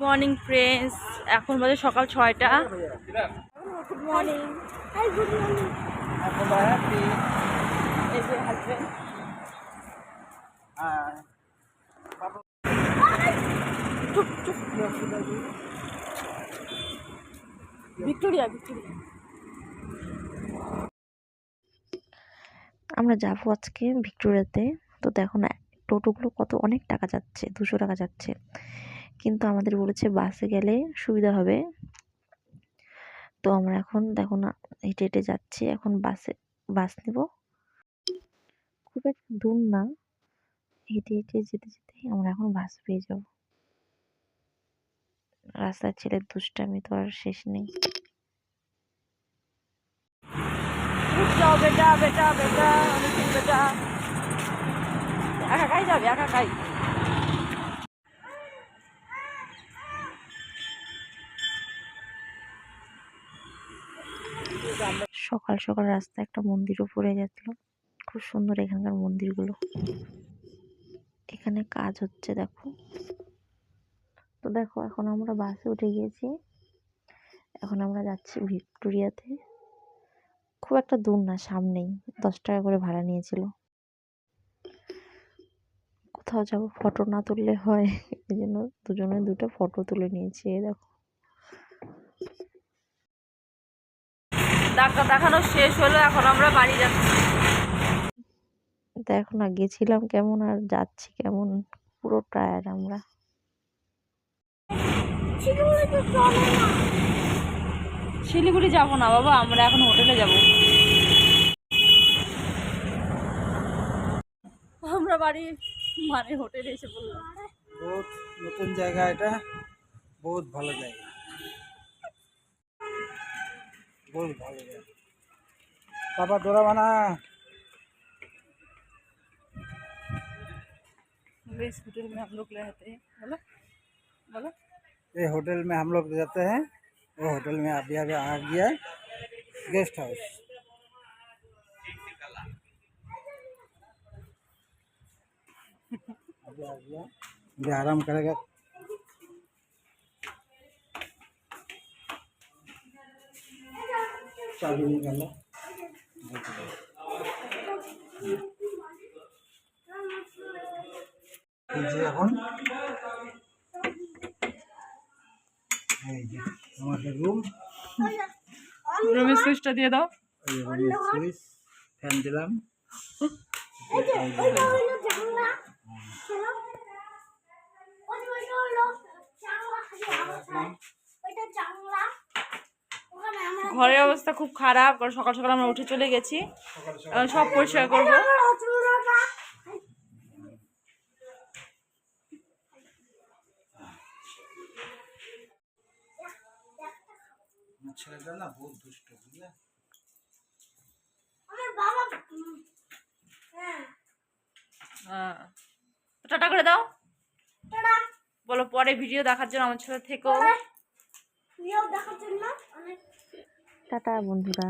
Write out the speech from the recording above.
Morning friends, এখন বাজে সকাল 6টা। Good morning. Hi, good morning. এই যে হাজবেন্ড। ভিক্টোরিয়া ভিক্টোরিয়া আমরা যাবো আজকে ভিক্টোরিয়াতে। তো দেখো না, টোটোগুলো কত অনেক টাকা যাচ্ছে, 200 টাকা যাচ্ছে, কিন্তু আমাদের বলেছে বাসে গেলে সুবিধা হবে। তো আমরা এখন দেখো না হেঁটে হেঁটে যাচ্ছি, এখন বাস নিব। খুব একটা দূর না, হেঁটে হেঁটে যেতে যেতে আমরা এখন বাস পেয়ে যাব। রাস্তার ছেলের দুষ্টামি তো আর শেষ নেই। যাও বেটা বেটা বেটা বেটা, একা কাই যাবে, একা কাই। সকাল সকাল রাস্তা একটা মন্দিরও পড়ে গেছিল, খুব সুন্দর এখানকার মন্দিরগুলো। এখানে কাজ হচ্ছে দেখো। তো দেখো এখন আমরা বাসে উঠে গিয়েছি, এখন আমরা যাচ্ছি ভিক্টোরিয়াতে। খুব একটা দূর না, সামনেই। 10 টাকা করে ভাড়া নিয়েছিল। কোথাও যাবো, ফটো না তুললে হয়, এই জন্য দুজনে দুটো ফটো তুলে নিয়েছি। এই দেখো, ডাক্তার দেখানো শেষ হলো, এখন আমরা বাড়ি যাচ্ছি। দেখো না গেছিলাম কেমন আর যাচ্ছি কেমন, পুরো টায়ার্ড আমরা। শিলিগুড়ি যাবো না বাবা, আমরা এখন হোটেলে যাব। আমরা বাড়ি মানে হোটেলে এসে বললাম। বহুত নতুন জায়গা, এটা বহুত ভালো জায়গা, बहुत भालो जाएगा। पापा डोरा बना। इस होटल में हम लोग रहते हैं। बोलो बोलो। ये होटल में हम लोग रहते हैं, वो होटल में अभी अभी आ गया गेस्ट हाउस। अभी आ गया, अभी आराम करेगा। चाबी निकालो। এখন এই যে আমাদের রুম, রুমের সুইচটা দিয়ে দাও। এই রুমের সুইচ, ফ্যান দিলাম। ঘরের অবস্থা খুব খারাপ, কারণ সকাল সকাল আমরা উঠে চলে গেছি, সব পরিষ্কার করবো। ছেলেটা না বহুত দুষ্ট, বুঝলে? হ্যাঁ, টাটা করে দাও, বলো পরে ভিডিও দেখার জন্য আমার সাথে থেকো। টাটা বন্ধুরা।